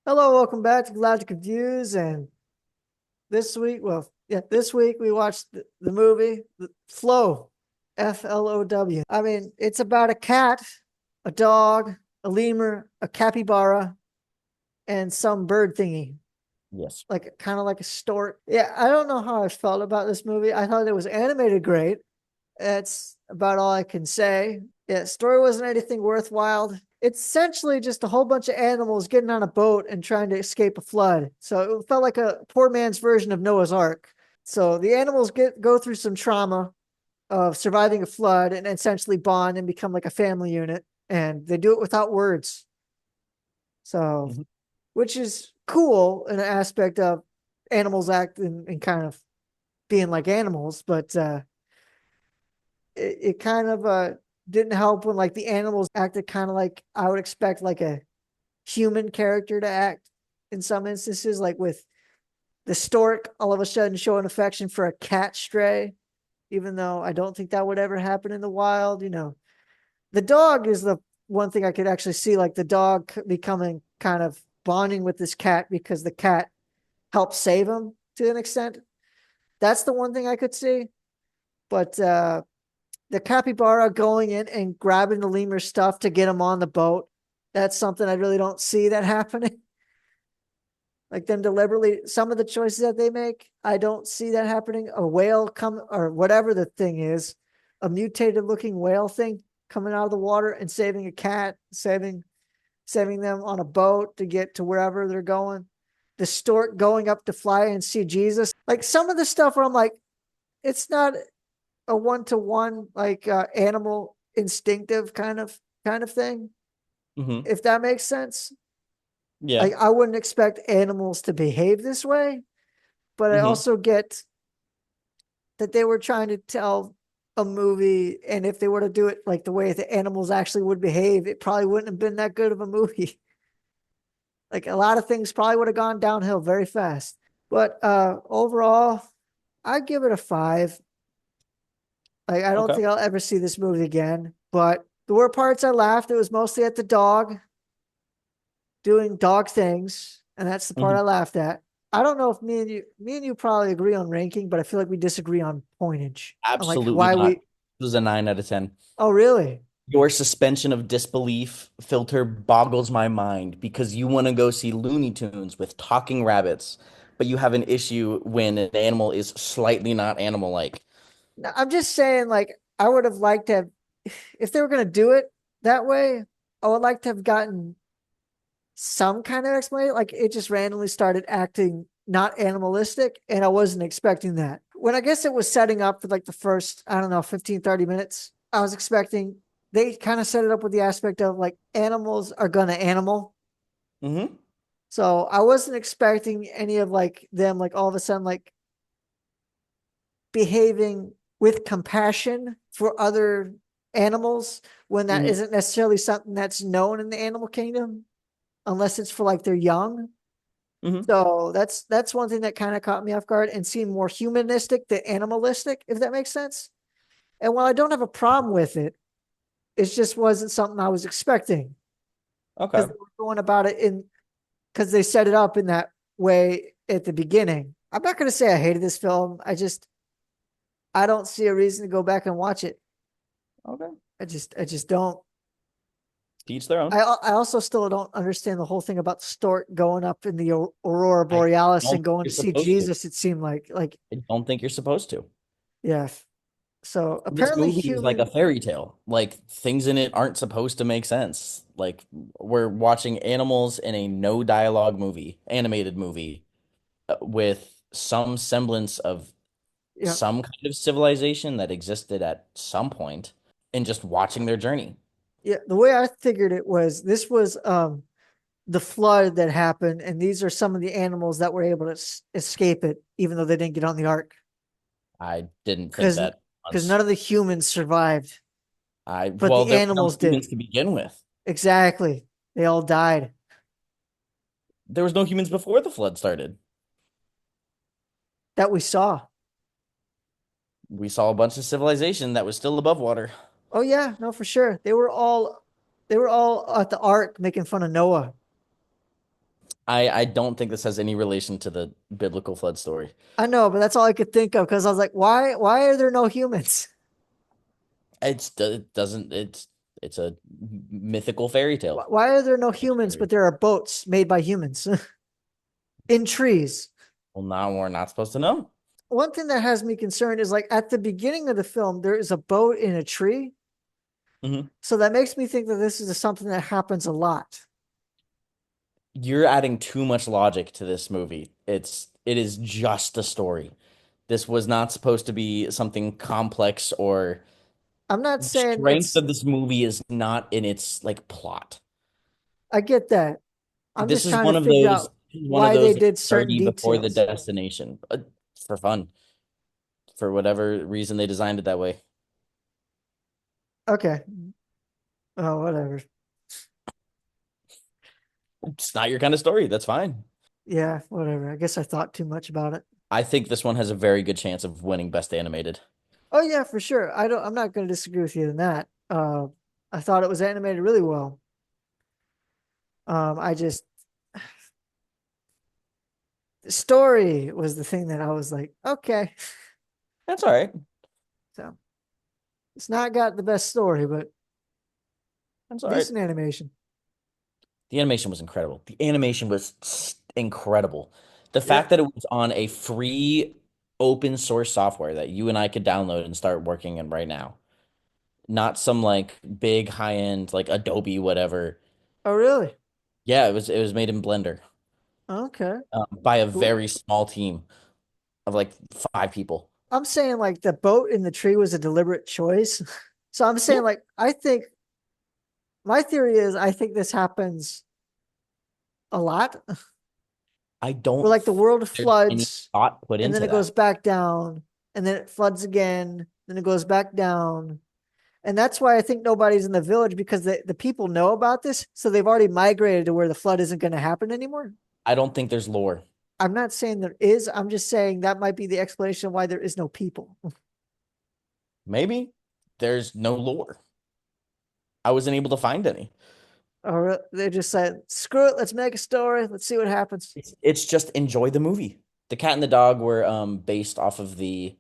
Hello, welcome back to Glad to Confuse. And this week we watched the movie Flow, Flow. I mean, it's about a cat, a dog, a lemur, a capybara, and some bird thingy, Yes. like kind of like a stork. Yeah, I don't know how I felt about this movie. I thought it was animated great. That's about all I can say. Yeah, story wasn't anything worthwhile. It's essentially just a whole bunch of animals getting on a boat and trying to escape a flood. So it felt like a poor man's version of Noah's Ark. So the animals go through some trauma of surviving a flood and essentially bond and become like a family unit. And they do it without words. So, Mhm. which is cool in an aspect of animals acting and kind of being like animals, but it kind of didn't help when like the animals acted kind of like I would expect like a human character to act in some instances, like with the stork all of a sudden showing affection for a cat stray, even though I don't think that would ever happen in the wild. The dog is the one thing I could actually see, like the dog becoming kind of bonding with this cat because the cat helped save him to an extent. That's the one thing I could see. But the capybara going in and grabbing the lemur stuff to get him on the boat. That's something I really don't see that happening. Like them deliberately, some of the choices that they make, I don't see that happening. A whale come or whatever the thing is, a mutated looking whale thing coming out of the water and saving a cat, saving them on a boat to get to wherever they're going. The stork going up to fly and see Jesus. Like some of the stuff where I'm like, it's not a one-to-one like animal instinctive kind of thing, Hmm. if that makes sense. Yeah. Like I wouldn't expect animals to behave this way, but I Hmm. also get that they were trying to tell a movie, and if they were to do it like the way the animals actually would behave, it probably wouldn't have been that good of a movie. Like a lot of things probably would have gone downhill very fast. But overall, I'd give it a 5. Like I don't Okay. think I'll ever see this movie again. But there were parts I laughed. It was mostly at the dog doing dog things, and that's the part Hmm. I laughed at. I don't know if me and you probably agree on ranking, but I feel like we disagree on pointage. On like Absolutely why not. we. This was a 9 out of 10. Oh, really? Your suspension of disbelief filter boggles my mind because you want to go see Looney Tunes with talking rabbits, but you have an issue when an animal is slightly not animal-like. No, I'm just saying, like I would have liked to have, if they were gonna do it that way. I would like to have gotten some kind of explanation. Like it just randomly started acting not animalistic, and I wasn't expecting that. When I guess it was setting up for like the first, I don't know, 15, 30 minutes, I was expecting they kind of set it up with the aspect of like animals are gonna animal. Hmm. So I wasn't expecting any of like them like all of a sudden like behaving with compassion for other animals when that Hmm. isn't necessarily something that's known in the animal kingdom unless it's for like their young. Hmm. So that's one thing that kind of caught me off guard and seemed more humanistic than animalistic, if that makes sense. And while I don't have a problem with it, it just wasn't something I was expecting because Okay. they were going about it in because they set it up in that way at the beginning. I'm not going to say I hated this film. I don't see a reason to go back and watch it. Okay. I just don't. To each their own. I also still don't understand the whole thing about Stork going up in the Aurora I Borealis don't and think going you're to see supposed to. Jesus. It seemed like I don't think you're supposed to. yeah. So This apparently movie is like a human. fairy tale. Like things in it aren't supposed to make sense. Like we're watching animals in a no dialogue movie, animated movie, with some semblance of Yeah, some kind of civilization that existed at some point, and just watching their journey. yeah. The way I figured it was this was the flood that happened, and these are some of the animals that were able to escape it, even though they didn't get on the ark, I didn't think because that because once. none of the humans survived, but Well, the there were no animals did. humans to begin with. Exactly, they all died. There was no humans before the flood started. That we saw. We saw a bunch of civilization that was still above water. Oh yeah, no, for sure. They were all at the ark making fun of Noah. I don't think this has any relation to the biblical flood story. I know, but that's all I could think of because I was like, why are there no humans? It doesn't it's a mythical fairy tale. Why are there no It's humans, but fairy. there are boats made by humans in trees? Well, now we're not supposed to know. One thing that has me concerned is like at the beginning of the film, there is a boat in a tree. Mhm. So that makes me think that this is something that happens a lot. You're adding too much logic to this movie. It is just a story. This was not supposed to be something complex or I'm not the saying strength it's, of this movie is not in its like plot. I get that. I'm This just is trying to figure out one of why they those that did start certain you before the details. destination for fun, for whatever reason they designed it that way. Okay. Oh, whatever. It's not your kind of story. That's fine. Yeah, whatever. I guess I thought too much about it. I think this one has a very good chance of winning Best Animated. Oh yeah, for sure. I'm not going to disagree with you in that. I thought it was animated really well. I just the story was the thing that I was like, okay. That's all right. So it's not got the best story, but That's all right. decent animation. The animation was incredible. The animation was incredible. The Yeah. fact that it was on a free open source software that you and I could download and start working in right now. Not some like big high end like Adobe whatever. Oh really? Yeah, it was made in Blender Okay. by a Cool. very small team of like 5 people. I'm saying like the boat in the tree was a deliberate choice. So I'm Yeah. saying like I think my theory is I think this happens a lot I where don't like the think world there's any floods thought put and then into it that. goes back down and then it floods again, then it goes back down. And that's why I think nobody's in the village because the people know about this. So they've already migrated to where the flood isn't going to happen anymore. I don't think there's lore. I'm not saying there is. I'm just saying that might be the explanation why there is no people. Maybe there's no lore. I wasn't able to find any. Or they're just saying, screw it, let's make a story. Let's see what happens. It's just enjoy the movie. The cat and the dog were based off of the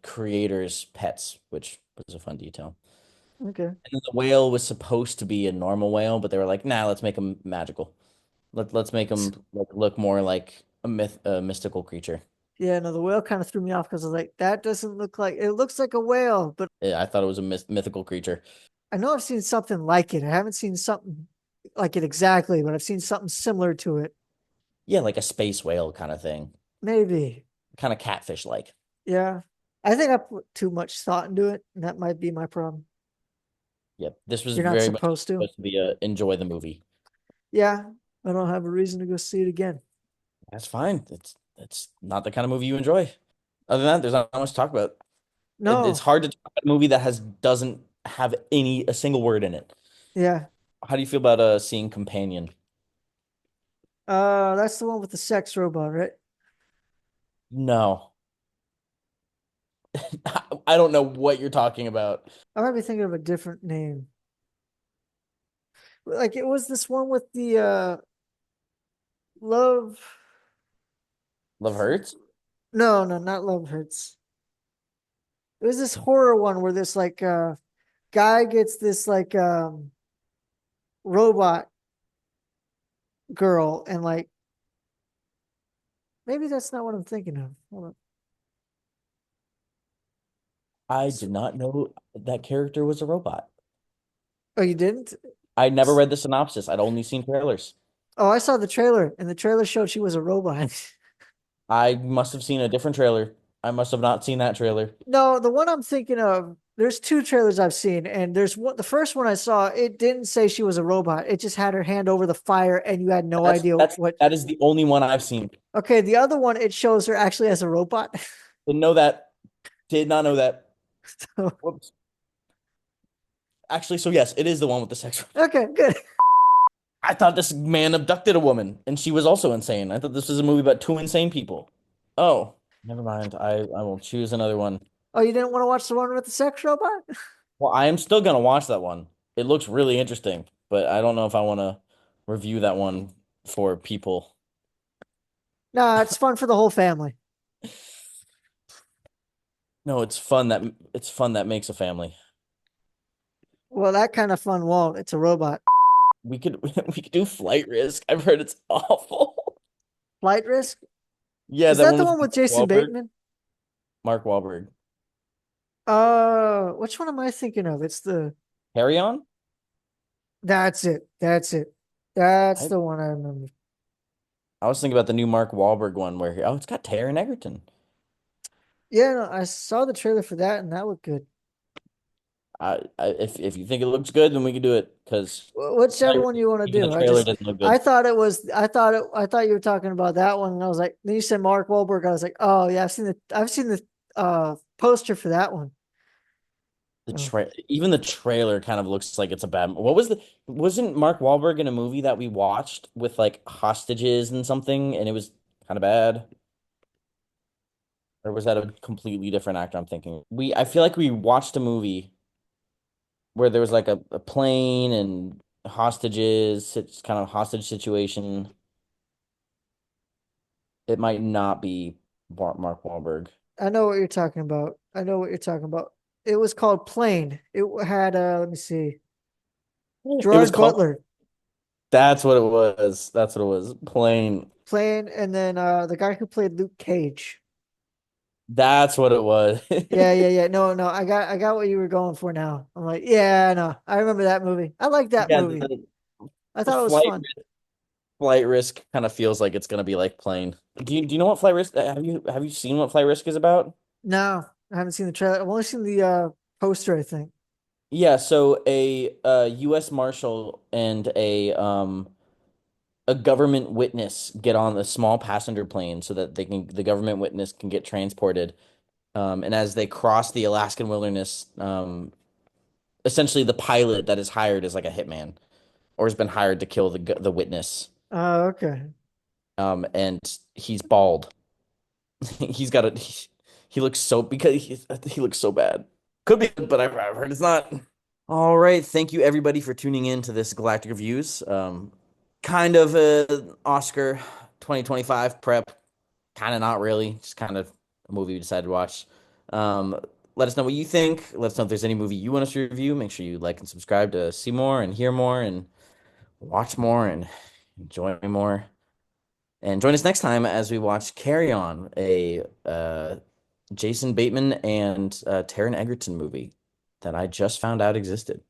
creator's pets, which was a fun detail. Okay. And then the whale was supposed to be a normal whale, but they were like, nah, let's make him magical. Let's make him look more like a mystical creature. Yeah, no, the whale kind of threw me off because I was like, that doesn't look like it looks like a whale, but Yeah, I thought it was a mythical creature. I know I've seen something like it. I haven't seen something like it exactly, but I've seen something similar to it. Yeah, like a space whale kind of thing, Maybe. kind of catfish like. Yeah. I think I put too much thought into it, and that might be my problem. Yep, this was You're not very much supposed to. supposed to be a enjoy the movie. Yeah, I don't have a reason to go see it again. That's fine. It's not the kind of movie you enjoy. Other than that, there's not much to talk about. It's No. hard to talk about a movie that has doesn't have a single word in it. Yeah. How do you feel about seeing Companion? That's the one with the sex robot, right? No. I don't know what you're talking about. I might be thinking of a different name. Like it was this one with the love. Love Hurts? No, no, not Love Hurts. It was this horror one where this like guy gets this like robot girl and like maybe that's not what I'm thinking of. Hold on. I S- did not know that character was a robot. Oh, you didn't? I never S- read the synopsis. I'd only seen trailers. Oh, I saw the trailer and the trailer showed she was a robot. I must have seen a different trailer. I must have not seen that trailer. No, the one I'm thinking of, there's two trailers I've seen, and there's one, the first one I saw, it didn't say she was a robot. It just had her hand over the fire, and you had no idea what. That is the only one I've seen. Okay, the other one, it shows her actually as a robot. Didn't know that. Did not know that. So, Whoops. Actually, so yes, it is the one with the sex. okay, good. I thought this man abducted a woman and she was also insane. I thought this was a movie about two insane people. Oh, never mind. I will choose another one. Oh, you didn't want to watch the one with the sex robot? Well, I am still gonna watch that one. It looks really interesting, but I don't know if I want to. review that one for people. No, it's fun for the whole family. No, it's fun that makes a family. Well, that kind of fun won't. It's a robot. We could we could do Flight Risk. I've heard it's awful. Flight Risk? Yeah, Is that that one the with one with Mark Jason Wahlberg. Bateman? Mark Wahlberg. Which one am I thinking of? It's the Carry On? That's it. That's it. That's I the one I remember. I was thinking about the new Mark Wahlberg one where it's got Taron Egerton. Yeah, no, I saw the trailer for that and that looked good. If you think it looks good, then we can do it because Whichever one you want to even the do. trailer didn't look I good. thought it was, I thought you were talking about that one. And I was like, then you said Mark Wahlberg. I was like, oh yeah, I've seen the poster for that one. Oh, Even the trailer kind of looks like it's a bad. What was the wasn't Mark Wahlberg in a movie that we watched with like hostages and something, and it was kind of bad? Or was that a completely different actor I'm thinking? I feel like we watched a movie where there was like a plane and hostages. It's kind of hostage situation. It might not be Mark Wahlberg. I know what you're talking about. I know what you're talking about. It was called Plane. It had, let me see, It was Gerard called. Butler That's what it was. That's what it was. Plane. playing, and then the guy who played Luke Cage. That's what it was. Yeah, yeah, yeah. No, no, I got what you were going for now. I'm like, yeah, no, I remember that movie. I like that Yeah, movie. I the thought it was fun. flight risk kind of feels like it's gonna be like plane. Do you know what flight risk? Have you seen what flight risk is about? No, I haven't seen the trailer. I've only seen the poster, I think. Yeah, so a U.S. Marshal and a government witness get on a small passenger plane so that the government witness can get transported. And as they cross the Alaskan wilderness, essentially the pilot that is hired is like a hitman or has been hired to kill the witness. Oh, okay. And he's bald. He's got a he looks so because he looks so bad. Could be, but I've heard it's not. All right, thank you everybody for tuning in to this Galactic Reviews. Kind of a Oscar 2025 prep, kind of not really, just kind of a movie we decided to watch. Um, Let us know what you think. Let us know if there's any movie you want us to review. Make sure you like and subscribe to see more and hear more and watch more and enjoy more. And join us next time as we watch Carry On, a Jason Bateman and Taron Egerton movie that I just found out existed.